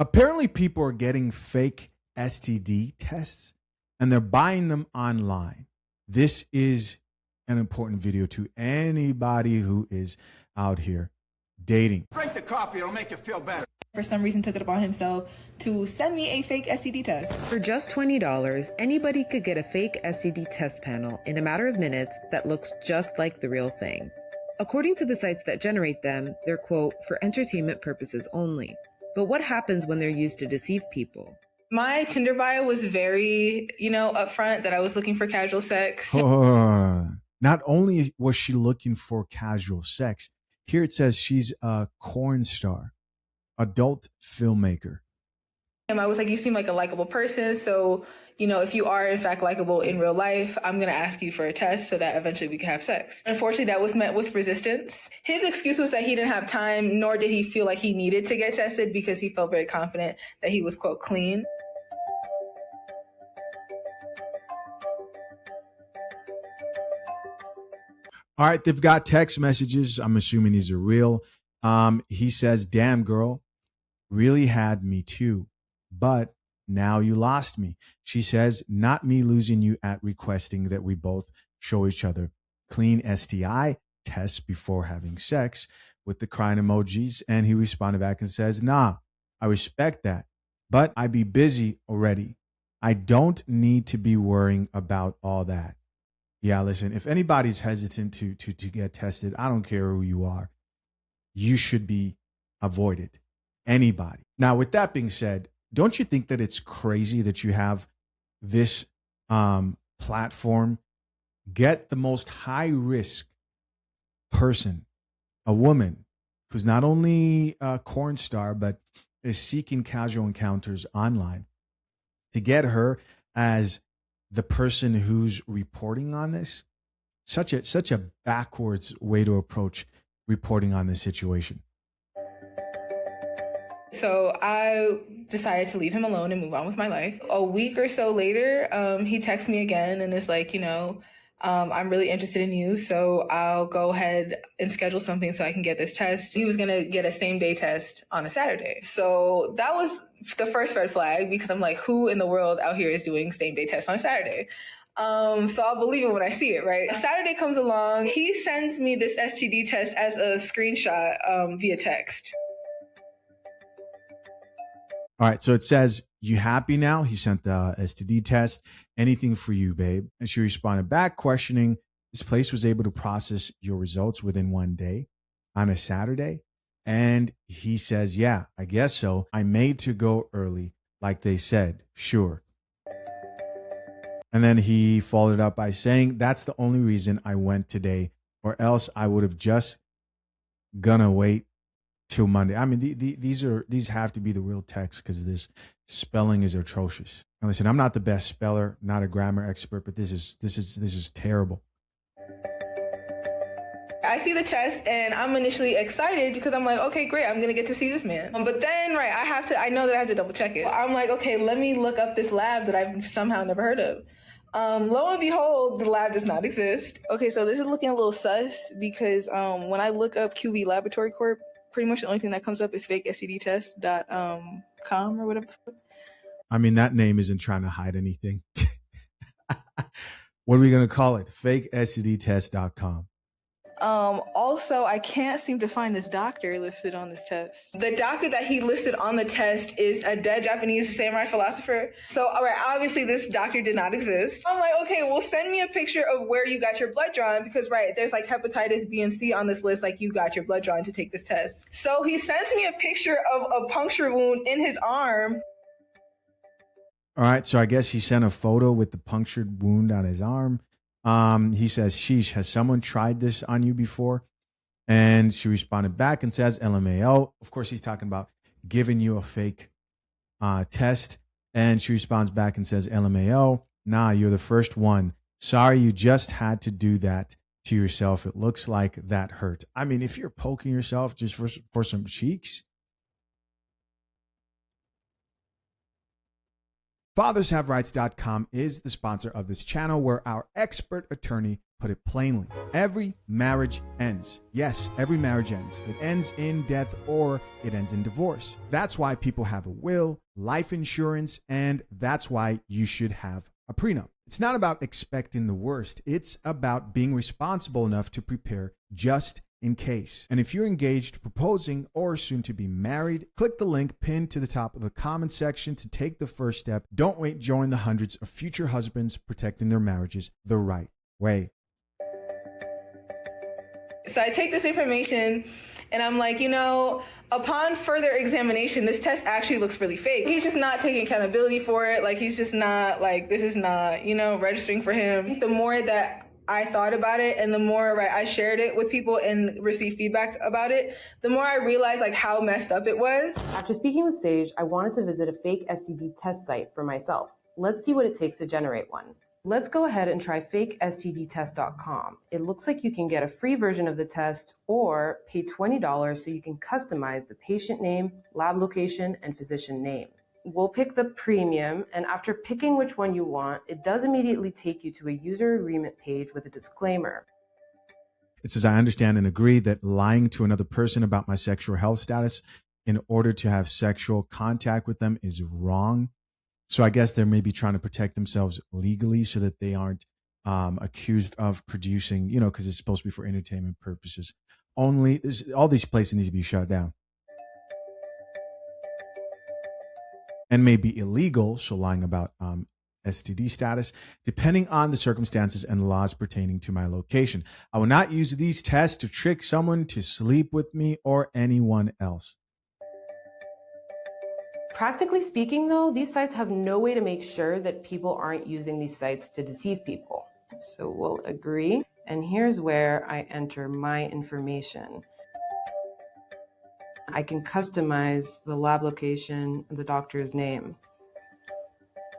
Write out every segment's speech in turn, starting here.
Apparently, people are getting fake STD tests and they're buying them online. This is an important video to anybody who is out here dating. Drink the coffee, it'll make you feel better. For some reason took it upon himself to send me a fake STD test. For just $20, anybody could get a fake STD test panel in a matter of minutes that looks just like the real thing. According to the sites that generate them, they're, quote, for entertainment purposes only. But what happens when they're used to deceive people? My Tinder bio was very, upfront that I was looking for casual sex. Not only was she looking for casual sex, here it says she's a porn star, adult filmmaker. I was like, you seem like a likable person. So, if you are in fact likable in real life, I'm going to ask you for a test so that eventually we can have sex. Unfortunately, that was met with resistance. His excuse was that he didn't have time, nor did he feel like he needed to get tested because he felt very confident that he was, quote, clean. All right, they've got text messages. I'm assuming these are real. He says, damn, girl, really had me too, but now you lost me. She says, not me losing you at requesting that we both show each other clean STI tests before having sex, with the crying emojis. And he responded back and says, nah, I respect that, but I be busy already. I don't need to be worrying about all that. Yeah, listen, if anybody's hesitant to get tested, I don't care who you are, you should be avoided. Anybody. Now, with that being said, don't you think that it's crazy that you have this platform get the most high risk person, a woman who's not only a porn star, but is seeking casual encounters online, to get her as the person who's reporting on this? Such a backwards way to approach reporting on this situation. So I decided to leave him alone and move on with my life. A week or so later, he texts me again and is like, I'm really interested in you, so I'll go ahead and schedule something so I can get this test. He was going to get a same day test on a Saturday. So that was the first red flag, because I'm like, who in the world out here is doing same day tests on a Saturday? So I'll believe it when I see it, right? Saturday comes along. He sends me this STD test as a screenshot via text. All right, so it says, you happy now? He sent the STD test. Anything for you, babe? And she responded back, questioning, this place was able to process your results within 1 day on a Saturday? And he says, yeah, I guess so. I made to go early, like they said. Sure. And then he followed up by saying, that's the only reason I went today, or else I would have just gonna wait till Monday. I mean, these have to be the real text, because this spelling is atrocious. And listen, I'm not the best speller, not a grammar expert, but this is terrible. I see the test and I'm initially excited because I'm like, okay, great, I'm going to get to see this man. But then, right, I know that I have to double check it. I'm like, okay, let me look up this lab that I've somehow never heard of. Lo and behold, the lab does not exist. Okay, so this is looking a little sus because when I look up QB Laboratory Corp, pretty much the only thing that comes up is fakestdtest.com or whatever. I mean, that name isn't trying to hide anything. What are we going to call it? fakestdtest.com. Also, I can't seem to find this doctor listed on this test. The doctor that he listed on the test is a dead Japanese samurai philosopher. So, all right, obviously this doctor did not exist. I'm like, okay, well, send me a picture of where you got your blood drawn, because, right, there's like hepatitis B and C on this list, like you got your blood drawn to take this test. So he sends me a picture of a puncture wound in his arm. All right, so I guess he sent a photo with the punctured wound on his arm. He says, sheesh, has someone tried this on you before? And she responded back and says, LMAO. Of course, he's talking about giving you a fake test. And she responds back and says, LMAO, nah, you're the first one. Sorry, you just had to do that to yourself. It looks like that hurt. I mean, if you're poking yourself just for some cheeks, FathersHaveRights.com is the sponsor of this channel, where our expert attorney put it plainly. Every marriage ends. Yes, every marriage ends. It ends in death or it ends in divorce. That's why people have a will, life insurance, and that's why you should have a prenup. It's not about expecting the worst. It's about being responsible enough to prepare just in case. And if you're engaged, proposing, or soon to be married, click the link pinned to the top of the comment section to take the first step. Don't wait. Join the hundreds of future husbands protecting their marriages the right way. So I take this information and I'm like, upon further examination, this test actually looks really fake. He's just not taking accountability for it. Like, he's just not, this is not, registering for him. The more that I thought about it and the more I shared it with people and received feedback about it, the more I realized how messed up it was. After speaking with Sage, I wanted to visit a fake STD test site for myself. Let's see what it takes to generate one. Let's go ahead and try fakestdtest.com. It looks like you can get a free version of the test or pay $20 so you can customize the patient name, lab location, and physician name. We'll pick the premium, and after picking which one you want, it does immediately take you to a user agreement page with a disclaimer. It says, I understand and agree that lying to another person about my sexual health status in order to have sexual contact with them is wrong. So I guess they're maybe trying to protect themselves legally so that they aren't accused of producing, because it's supposed to be for entertainment purposes. All these places need to be shut down. And may be illegal, so lying about STD status, depending on the circumstances and laws pertaining to my location. I will not use these tests to trick someone to sleep with me or anyone else. Practically speaking, though, these sites have no way to make sure that people aren't using these sites to deceive people. So we'll agree. And here's where I enter my information. I can customize the lab location and the doctor's name.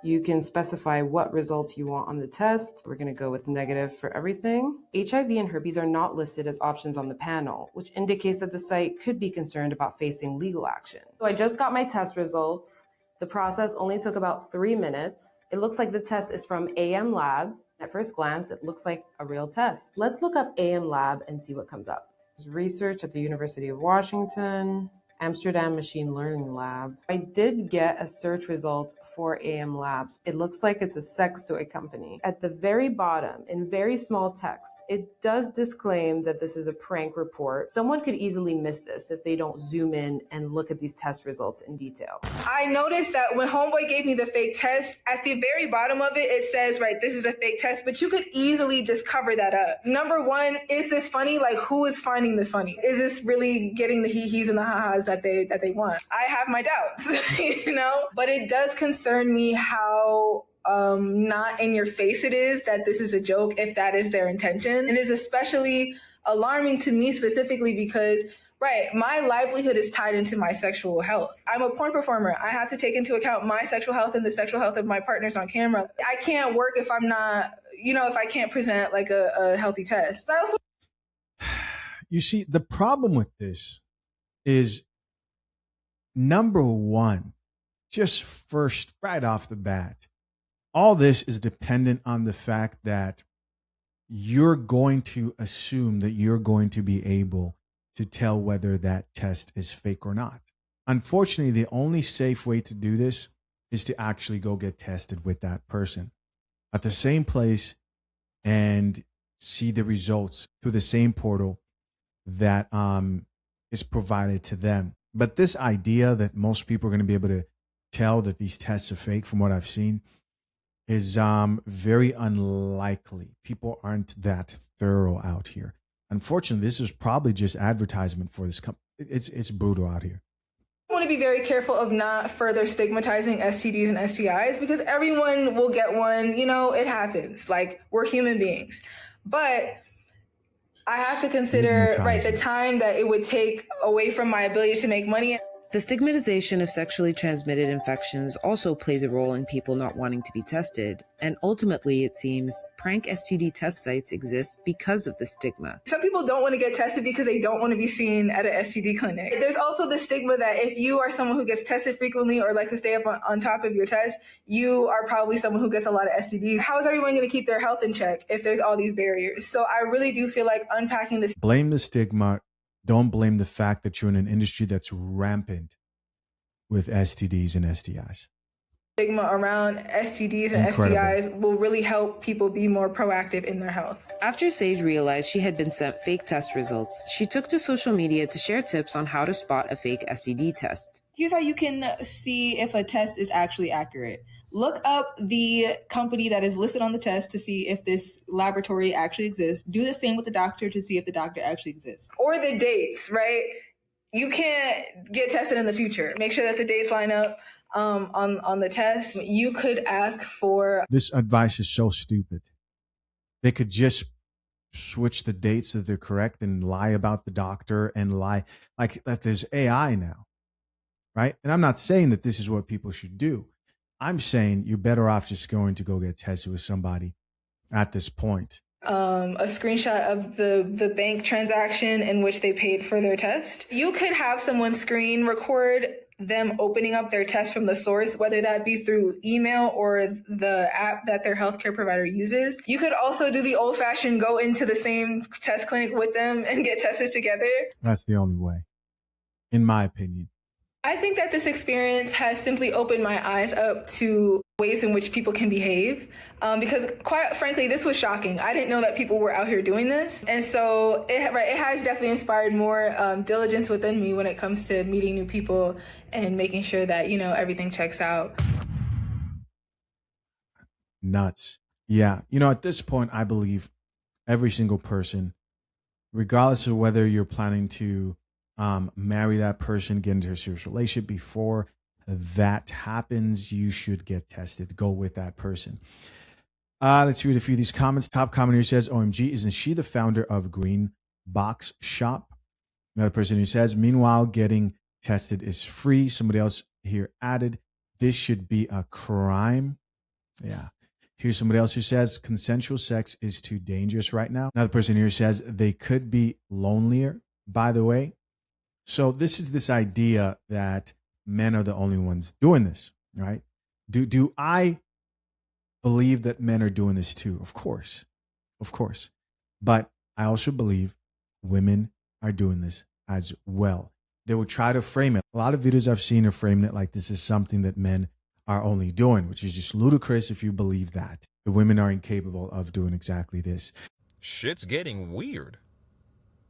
You can specify what results you want on the test. We're going to go with negative for everything. HIV and herpes are not listed as options on the panel, which indicates that the site could be concerned about facing legal action. So I just got my test results. The process only took about 3 minutes. It looks like the test is from AM Lab. At first glance, it looks like a real test. Let's look up AM Lab and see what comes up. There's research at the University of Washington, Amsterdam Machine Learning Lab. I did get a search result for AM Labs. It looks like it's a sex toy company. At the very bottom, in very small text, it does disclaim that this is a prank report. Someone could easily miss this if they don't zoom in and look at these test results in detail. I noticed that when Homeboy gave me the fake test, at the very bottom of it, it says, this is a fake test, but you could easily just cover that up. Number one, is this funny? Who is finding this funny? Is this really getting the hee-hees and the ha-has that they want? I have my doubts, but it does concern me how not in your face it is that this is a joke if that is their intention. And is especially alarming to me specifically because my livelihood is tied into my sexual health. I'm a porn performer. I have to take into account my sexual health and the sexual health of my partners on camera. I can't work if I'm not, if I can't present a healthy test. You see, the problem with this is, number one, just first, right off the bat, all this is dependent on the fact that you're going to assume that you're going to be able to tell whether that test is fake or not. Unfortunately, the only safe way to do this is to actually go get tested with that person at the same place and see the results through the same portal that is provided to them. But this idea that most people are going to be able to tell that these tests are fake, from what I've seen, is very unlikely. People aren't that thorough out here. Unfortunately, this is probably just advertisement for this company. It's brutal out here. I want to be very careful of not further stigmatizing STDs and STIs because everyone will get one. It happens. We're human beings. But I have to consider, the time that it would take away from my ability to make money. The stigmatization of sexually transmitted infections also plays a role in people not wanting to be tested, and ultimately, it seems, prank STD test sites exist because of the stigma. Some people don't want to get tested because they don't want to be seen at an STD clinic. There's also the stigma that if you are someone who gets tested frequently or likes to stay up on top of your test, you are probably someone who gets a lot of STDs. How is everyone going to keep their health in check if there's all these barriers? So I really do feel like unpacking this. Blame the stigma. Don't blame the fact that you're in an industry that's rampant with STDs and STIs. Stigma around STDs and STIs will really help people be more proactive in their health. After Sage realized she had been sent fake test results, she took to social media to share tips on how to spot a fake STD test. Here's how you can see if a test is actually accurate. Look up the company that is listed on the test to see if this laboratory actually exists. Do the same with the doctor to see if the doctor actually exists. Or the dates, right? You can't get tested in the future. Make sure that the dates line up on the test. You could ask for... This advice is so stupid. They could just switch the dates so they're correct and lie about the doctor and lie like that. There's AI now, right? And I'm not saying that this is what people should do. I'm saying you're better off just going to go get tested with somebody at this point. A screenshot of the bank transaction in which they paid for their test. You could have someone screen record them opening up their test from the source, whether that be through email or the app that their healthcare provider uses. You could also do the old-fashioned go into the same test clinic with them and get tested together. That's the only way, in my opinion. I think that this experience has simply opened my eyes up to ways in which people can behave, because quite frankly, this was shocking. I didn't know that people were out here doing this. And so it has definitely inspired more diligence within me when it comes to meeting new people and making sure that, everything checks out. Nuts. Yeah. At this point, I believe every single person, regardless of whether you're planning to marry that person, get into a serious relationship, before that happens, you should get tested. Go with that person. Let's read a few of these comments. Top commenter says, OMG, isn't she the founder of Green Box Shop? Another person who says, meanwhile, getting tested is free. Somebody else here added, this should be a crime. Yeah. Here's somebody else who says, consensual sex is too dangerous right now. Another person here says, they could be lonelier, by the way. So this is this idea that men are the only ones doing this, right? Do I believe that men are doing this too? Of course. But I also believe women are doing this as well. They will try to frame it. A lot of videos I've seen are framing it like this is something that men are only doing, which is just ludicrous if you believe that. The women are incapable of doing exactly this. Shit's getting weird.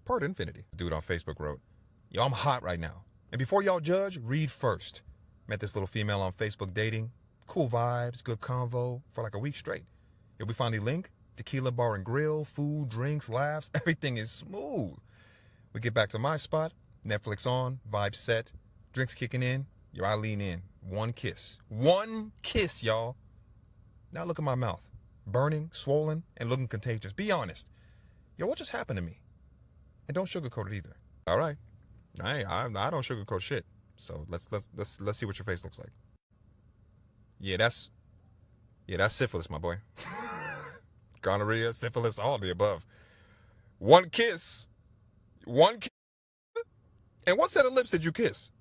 Part infinity. Dude on Facebook wrote, yo, I'm hot right now. And before y'all judge, read first. Met this little female on Facebook dating. Cool vibes, good convo for like a week straight. If we finally link, tequila bar and grill, food, drinks, laughs, everything is smooth. We get back to my spot, Netflix on, vibe set, drinks kicking in. Yo, I lean in. One kiss, y'all. Now look at my mouth. Burning, swollen, and looking contagious. Be honest. Yo, what just happened to me? And don't sugarcoat it either. All right. I don't sugarcoat shit. So let's see what your face looks like. Yeah, that's syphilis, my boy. Gonorrhea, syphilis, all the above. One kiss. And what set of lips did you kiss?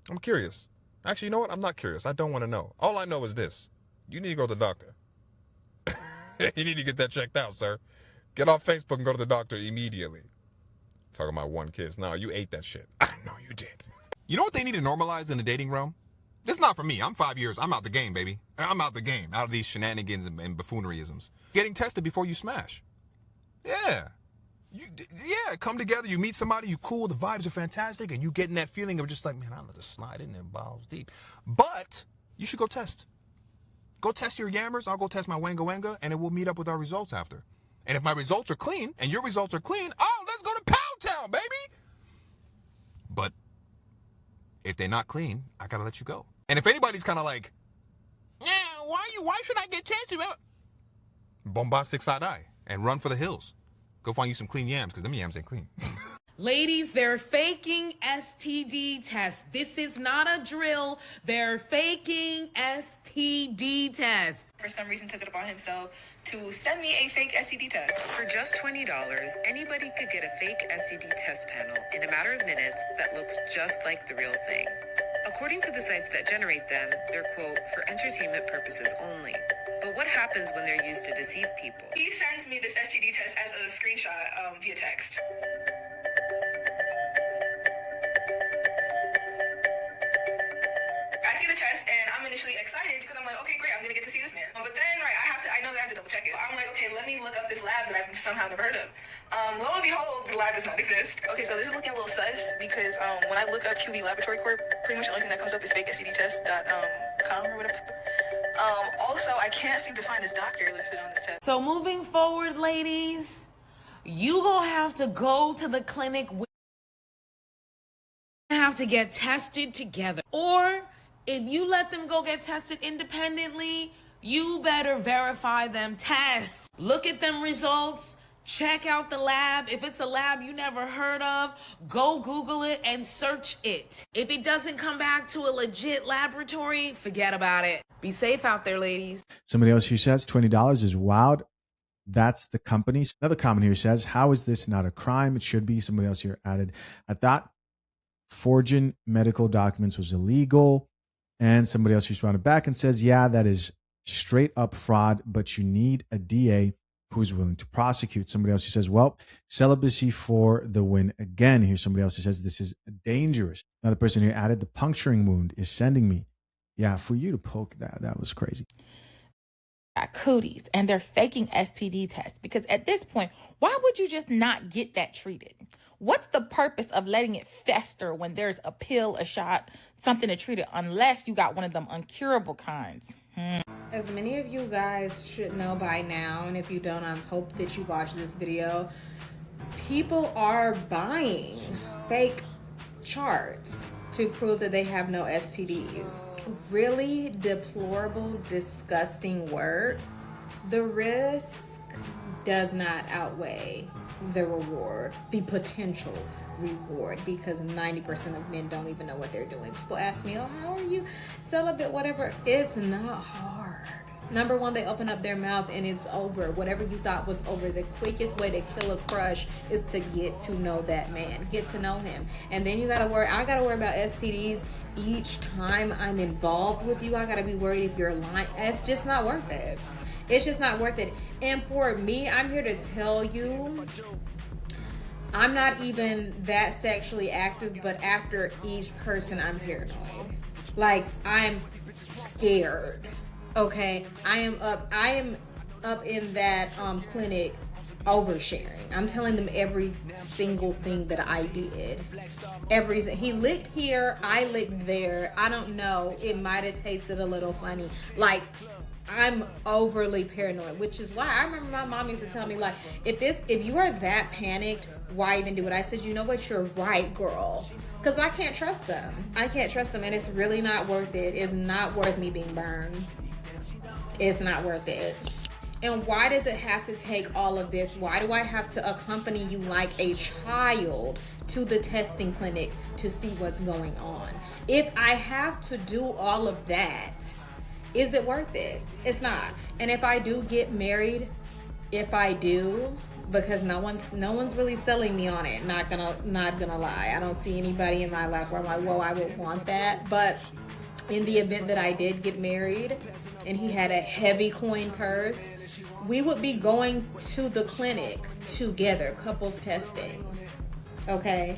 I'm curious. Actually, you know what? I'm not curious. I don't want to know. All I know is this. You need to go to the doctor. You need to get that checked out, sir. Get off Facebook and go to the doctor immediately. Talking about one kiss. No, you ate that shit. I know you did. You know what they need to normalize in the dating realm? This is not for me. I'm 5 years. I'm out the game, baby. I'm out the game. Out of these shenanigans and buffooneryisms. Getting tested before you smash. Yeah. Come together. You meet somebody. You cool. The vibes are fantastic. And you getting that feeling of just like, man, I'm going to slide in there balls deep. But you should go test. Go test your yammers. I'll go test my wanga wanga. And then we'll meet up with our results after. And if my results are clean and your results are clean, oh, let's go to Pound Town, baby. But if they're not clean, I gotta let you go. And if anybody's kind of like, yeah, why should I get tested? Bombastic side eye and run for the hills. Go find you some clean yams because them yams ain't clean. Ladies, they're faking STD tests. This is not a drill. They're faking STD tests. For some reason took it upon himself to send me a fake STD test. For just $20, anybody could get a fake STD test panel in a matter of minutes that looks just like the real thing. According to the sites that generate them, they're, quote, for entertainment purposes only. But what happens when they're used to deceive people? He sends me this STD test as a screenshot via text. I see the test and I'm initially excited because I'm like, okay, great, I'm gonna get to see this man. But then, right, I know that I have to double check it. I'm like, okay, let me look up this lab that I've somehow never heard of. Lo and behold, the lab does not exist. Okay, so this is looking a little sus because when I look up QB Laboratory Corp, pretty much the only thing that comes up is fakestdtest.com or whatever. Also, I can't seem to find this doctor listed on this test. So moving forward, ladies, you gonna have to go to the clinic. Have to get tested together. Or if you let them go get tested independently, you better verify them tests. Look at them results. Check out the lab. If it's a lab you never heard of, go Google it and search it. If it doesn't come back to a legit laboratory, forget about it. Be safe out there, ladies. Somebody else who says $20 is wild. That's the company. Another comment here says, how is this not a crime? It should be. Somebody else here added, I thought forging medical documents was illegal. And somebody else responded back and says, yeah, that is straight up fraud, but you need a DA who's willing to prosecute. Somebody else who says, well, celibacy for the win again. Here's somebody else who says, this is dangerous. Another person here added, the puncturing wound is sending me. Yeah, for you to poke that was crazy. Got cooties and they're faking STD tests because at this point, why would you just not get that treated? What's the purpose of letting it fester when there's a pill, a shot, something to treat it, unless you got one of them uncurable kinds? As many of you guys should know by now, and if you don't, I hope that you watch this video, people are buying fake charts to prove that they have no STDs. Really deplorable, disgusting work. The risk does not outweigh the reward, the potential reward, because 90% of men don't even know what they're doing. People ask me, oh, how are you celibate, whatever. It's not hard. Number one, they open up their mouth and it's over. Whatever you thought was over, the quickest way to kill a crush is to get to know that man, get to know him. And then I gotta worry about STDs each time I'm involved with you. I gotta be worried if you're lying. It's just not worth it. It's just not worth it. And for me, I'm here to tell you, I'm not even that sexually active, but after each person, I'm paranoid. Like, I'm scared. Okay, I am up in that clinic oversharing. I'm telling them every single thing that I did. He licked here, I licked there. I don't know. It might have tasted a little funny. Like, I'm overly paranoid, which is why I remember my mom used to tell me, like, if you are that panicked, why even do it? I said, you know what, you're right, girl. Because I can't trust them. And it's really not worth it. It's not worth me being burned. It's not worth it. And why does it have to take all of this? Why do I have to accompany you like a child to the testing clinic to see what's going on? If I have to do all of that, is it worth it? It's not. And if I do get married, because no one's really selling me on it, not gonna lie. I don't see anybody in my life where I'm like, whoa, I would want that. But in the event that I did get married and he had a heavy coin purse, we would be going to the clinic together, couples testing. Okay?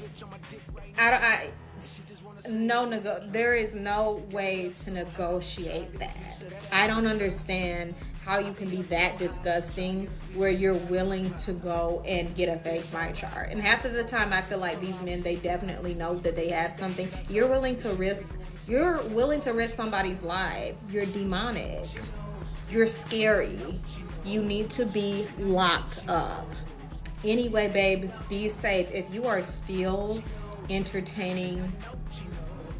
There is no way to negotiate that. I don't understand how you can be that disgusting where you're willing to go and get a fake my chart. And half of the time I feel like these men, they definitely know that they have something. You're willing to risk somebody's life. You're demonic. You're scary. You need to be locked up. Anyway, babes, be safe. If you are still entertaining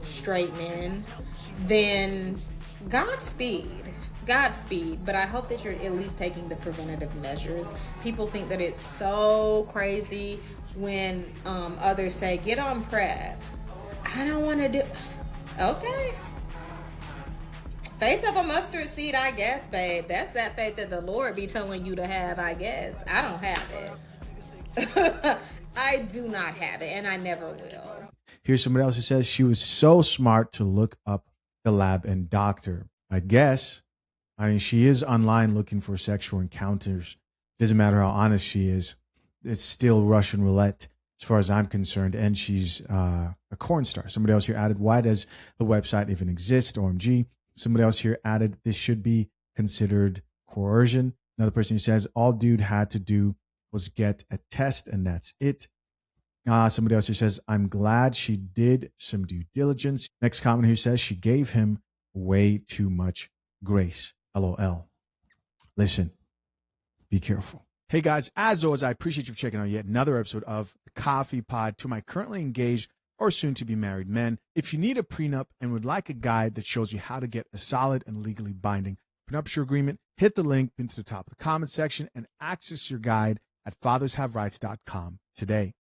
straight men, then Godspeed. But I hope that you're at least taking the preventative measures. People think that it's so crazy when others say, get on PrEP. I don't want to do... Okay. Faith of a mustard seed, I guess, babe. That's that faith that the Lord be telling you to have, I guess. I don't have it. I do not have it, and I never will. Here's somebody else who says she was so smart to look up the lab and doctor. I guess. I mean, she is online looking for sexual encounters. Doesn't matter how honest she is. It's still Russian roulette as far as I'm concerned. And she's a corn star. Somebody else here added, why does the website even exist? OMG. Somebody else here added, this should be considered coercion. Another person who says, all dude had to do was get a test and that's it. Somebody else here says, I'm glad she did some due diligence. Next comment here says, she gave him way too much grace. LOL. Listen, be careful. Hey guys, as always, I appreciate you checking out yet another episode of the Coffee Pod. To my currently engaged or soon to be married men, if you need a prenup and would like a guide that shows you how to get a solid and legally binding prenuptial agreement, hit the link into the top of the comment section and access your guide at fathershaverights.com today.